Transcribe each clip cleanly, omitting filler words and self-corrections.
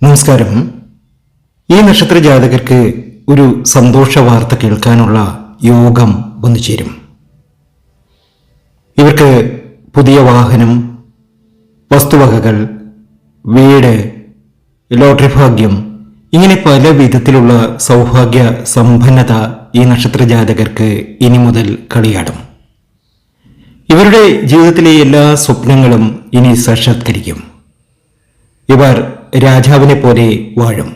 നമസ്കാരം. ഈ നക്ഷത്ര ജാതകർക്ക് ഒരു സന്തോഷ വാർത്ത കേൾക്കാനുള്ള യോഗം വന്നു ചേരും. ഇവർക്ക് പുതിയ വാഹനം, വസ്തുവകകൾ, വീട്, ലോട്ടറി ഭാഗ്യം, ഇങ്ങനെ പല വിധത്തിലുള്ള സൗഭാഗ്യ സമ്പന്നത ഈ നക്ഷത്ര ജാതകർക്ക് ഇനി മുതൽ കളിയാടും. ഇവരുടെ ജീവിതത്തിലെ എല്ലാ സ്വപ്നങ്ങളും ഇനി സാക്ഷാത്കരിക്കും. ഇവർ രാജാവിനെ പോലെ വാഴും.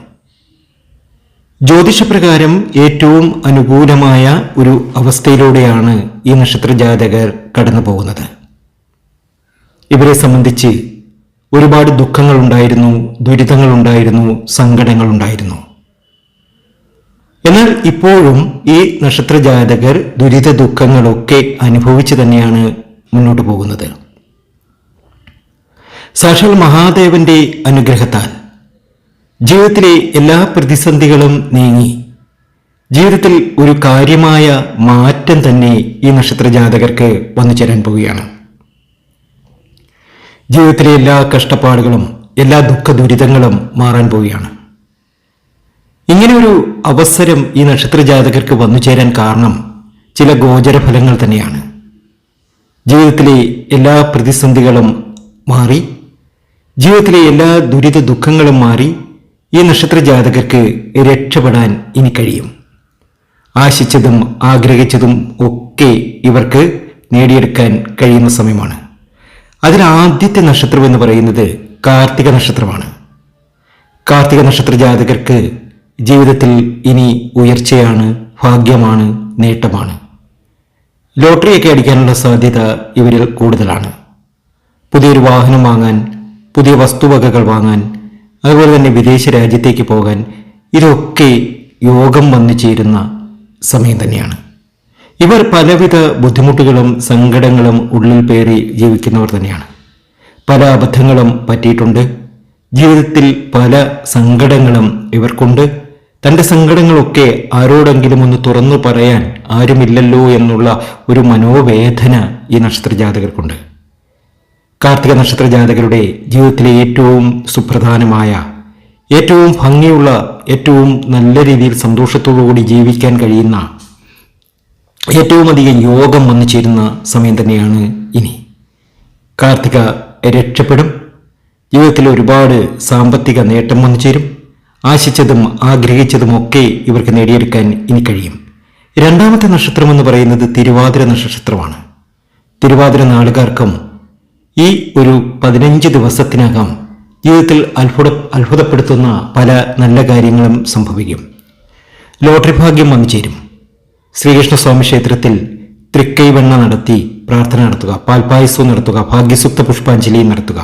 ജ്യോതിഷപ്രകാരം ഏറ്റവും അനുകൂലമായ ഒരു അവസ്ഥയിലൂടെയാണ് ഈ നക്ഷത്ര ജാതകർ കടന്നു പോകുന്നത്. ഇവരെ സംബന്ധിച്ച് ഒരുപാട് ദുഃഖങ്ങളുണ്ടായിരുന്നു, ദുരിതങ്ങളുണ്ടായിരുന്നു, സങ്കടങ്ങളുണ്ടായിരുന്നു. എന്നാൽ ഇപ്പോഴും ഈ നക്ഷത്ര ജാതകർ ദുരിത ദുഃഖങ്ങളൊക്കെ അനുഭവിച്ചു തന്നെയാണ് മുന്നോട്ട് പോകുന്നത്. സാക്ഷാൽ മഹാദേവന്റെ അനുഗ്രഹത്താൽ ജീവിതത്തിലെ എല്ലാ പ്രതിസന്ധികളും നീങ്ങി ജീവിതത്തിൽ ഒരു കാര്യമായ മാറ്റം തന്നെ ഈ നക്ഷത്ര ജാതകർക്ക് വന്നു ചേരാൻ പോവുകയാണ്. ജീവിതത്തിലെ എല്ലാ കഷ്ടപ്പാടുകളും, എല്ലാ ദുഃഖ ദുരിതങ്ങളും മാറാൻ പോവുകയാണ്. ഇങ്ങനെ ഒരു അവസരം ഈ നക്ഷത്ര ജാതകർക്ക് വന്നു ചേരാൻ കാരണം ചില ഗോചര ഫലങ്ങൾ തന്നെയാണ്. ജീവിതത്തിലെ എല്ലാ പ്രതിസന്ധികളും മാറി, ജീവിതത്തിലെ എല്ലാ ദുരിത ദുഃഖങ്ങളും മാറി ഈ നക്ഷത്ര ജാതകർക്ക് രക്ഷപ്പെടാൻ ഇനി കഴിയും. ആശിച്ചതും ആഗ്രഹിച്ചതും ഒക്കെ ഇവർക്ക് നേടിയെടുക്കാൻ കഴിയുന്ന സമയമാണ്. അതിൽ ആദ്യത്തെ നക്ഷത്രം എന്ന് പറയുന്നത് കാർത്തിക നക്ഷത്രമാണ്. കാർത്തിക നക്ഷത്ര ജാതകർക്ക് ജീവിതത്തിൽ ഇനി ഉയർച്ചയാണ്, ഭാഗ്യമാണ്, നേട്ടമാണ്. ലോട്ടറിയൊക്കെ അടിക്കാനുള്ള സാധ്യത ഇവരിൽ കൂടുതലാണ്. പുതിയൊരു വാഹനം വാങ്ങാൻ, പുതിയ വസ്തുവകകൾ വാങ്ങാൻ, അതുപോലെ തന്നെ വിദേശ രാജ്യത്തേക്ക് പോകാൻ, ഇതൊക്കെ യോഗം വന്നു ചേരുന്ന സമയം തന്നെയാണ്. ഇവർ പലവിധ ബുദ്ധിമുട്ടുകളും സങ്കടങ്ങളും ഉള്ളിൽ പേറി ജീവിക്കുന്നവർ തന്നെയാണ്. പല അബദ്ധങ്ങളും പറ്റിയിട്ടുണ്ട്. ജീവിതത്തിൽ പല സങ്കടങ്ങളും ഇവർക്കുണ്ട്. തൻ്റെ സങ്കടങ്ങളൊക്കെ ആരോടെങ്കിലും ഒന്ന് തുറന്നു പറയാൻ ആരുമില്ലല്ലോ എന്നുള്ള ഒരു മനോവേദന ഈ നക്ഷത്ര ജാതകർക്കുണ്ട്. കാർത്തിക നക്ഷത്ര ജാതകരുടെ ജീവിതത്തിലെ ഏറ്റവും സുപ്രധാനമായ, ഏറ്റവും ഭംഗിയുള്ള, ഏറ്റവും നല്ല രീതിയിൽ സന്തോഷത്തോടുകൂടി ജീവിക്കാൻ കഴിയുന്ന ഏറ്റവും അധികം യോഗം വന്നു ചേരുന്ന സമയം തന്നെയാണ് ഇനി. കാർത്തിക രക്ഷപ്പെടും. ജീവിതത്തിൽ ഒരുപാട് സാമ്പത്തിക നേട്ടം വന്നു ചേരും. ആശിച്ചതും ആഗ്രഹിച്ചതും ഒക്കെ ഇവർക്ക് നേടിയെടുക്കാൻ ഇനി കഴിയും. രണ്ടാമത്തെ നക്ഷത്രം എന്ന് പറയുന്നത് തിരുവാതിര നക്ഷത്രമാണ്. തിരുവാതിര നാളുകാർക്കും ഈ ഒരു 15 ദിവസത്തിനകം ജീവിതത്തിൽ അത്ഭുതപ്പെടുത്തുന്ന പല നല്ല കാര്യങ്ങളും സംഭവിക്കും. ലോട്ടറി ഭാഗ്യം വന്നു ചേരും. ശ്രീകൃഷ്ണസ്വാമി ക്ഷേത്രത്തിൽ തൃക്കൈവെണ്ണ നടത്തി പ്രാർത്ഥന നടത്തുക, പാൽപായസവും നടത്തുക, ഭാഗ്യസുക്ത പുഷ്പാഞ്ജലിയും നടത്തുക.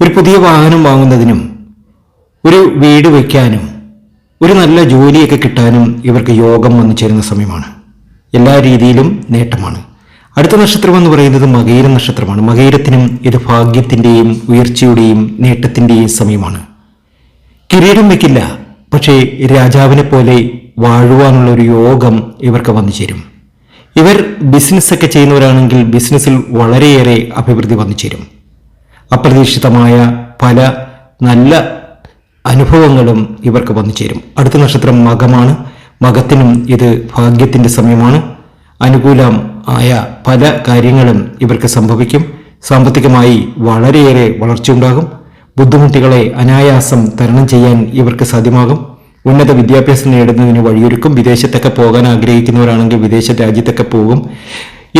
ഒരു പുതിയ വാഹനം വാങ്ങുന്നതിനും ഒരു വീട് വയ്ക്കാനും ഒരു നല്ല ജോലിയൊക്കെ കിട്ടാനും ഇവർക്ക് യോഗം വന്നു ചേരുന്ന സമയമാണ്. എല്ലാ രീതിയിലും നേട്ടമാണ്. അടുത്ത നക്ഷത്രം എന്ന് പറയുന്നത് മകയിര നക്ഷത്രമാണ്. മകയിരത്തിനും ഇത് ഭാഗ്യത്തിൻ്റെയും ഉയർച്ചയുടെയും നേട്ടത്തിൻ്റെയും സമയമാണ്. കിരീടം വയ്ക്കില്ല, പക്ഷേ രാജാവിനെ പോലെ വാഴുവാനുള്ള ഒരു യോഗം ഇവർക്ക് വന്നു ചേരും. ഇവർ ബിസിനസ്സൊക്കെ ചെയ്യുന്നവരാണെങ്കിൽ ബിസിനസ്സിൽ വളരെയേറെ അഭിവൃദ്ധി വന്നു ചേരും. അപ്രതീക്ഷിതമായ പല നല്ല അനുഭവങ്ങളും ഇവർക്ക് വന്നു ചേരും. അടുത്ത നക്ഷത്രം മകമാണ്. മകത്തിനും ഇത് ഭാഗ്യത്തിൻ്റെ സമയമാണ്. അനുകൂലം ആയ പല കാര്യങ്ങളും ഇവർക്ക് സംഭവിക്കും. സാമ്പത്തികമായി വളരെയേറെ വളർച്ചയുണ്ടാകും. ബുദ്ധിമുട്ടുകളെ അനായാസം തരണം ചെയ്യാൻ ഇവർക്ക് സാധ്യമാകും. ഉന്നത വിദ്യാഭ്യാസം നേടുന്നതിന് വഴിയൊരുക്കും. വിദേശത്തൊക്കെ പോകാൻ ആഗ്രഹിക്കുന്നവരാണെങ്കിൽ വിദേശ രാജ്യത്തൊക്കെ പോകും.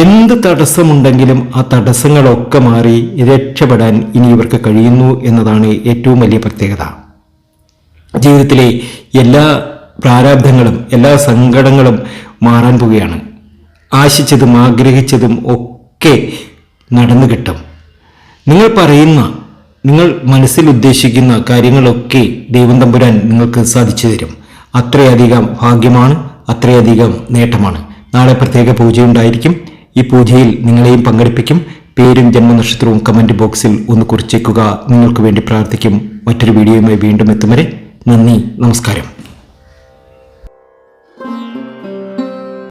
എന്ത് തടസ്സമുണ്ടെങ്കിലും ആ തടസ്സങ്ങളൊക്കെ മാറി രക്ഷപ്പെടാൻ ഇനി ഇവർക്ക് കഴിയുന്നു എന്നതാണ് ഏറ്റവും വലിയ പ്രത്യേകത. ജീവിതത്തിലെ എല്ലാ പ്രാരാബ്ധങ്ങളും എല്ലാ സങ്കടങ്ങളും മാറാൻ പോവുകയാണ്. ആശിച്ചതും ആഗ്രഹിച്ചതും ഒക്കെ നടന്നു കിട്ടും. നിങ്ങൾ പറയുന്ന, നിങ്ങൾ മനസ്സിൽ ഉദ്ദേശിക്കുന്ന കാര്യങ്ങളൊക്കെ ദൈവം തമ്പുരാൻ നിങ്ങൾക്ക് സാധിച്ചു തരും. അത്രയധികം ഭാഗ്യമാണ്, അത്രയധികം നേട്ടമാണ്. നാളെ പ്രത്യേക പൂജയുണ്ടായിരിക്കും. ഈ പൂജയിൽ നിങ്ങളെയും പങ്കെടുപ്പിക്കും. പേരും ജന്മനക്ഷത്രവും കമന്റ് ബോക്സിൽ ഒന്ന് കുറിച്ചേക്കുക. നിങ്ങൾക്ക് വേണ്ടി പ്രാർത്ഥിക്കും. മറ്റൊരു വീഡിയോയുമായി വീണ്ടും എത്തും വരെ നന്ദി, നമസ്കാരം.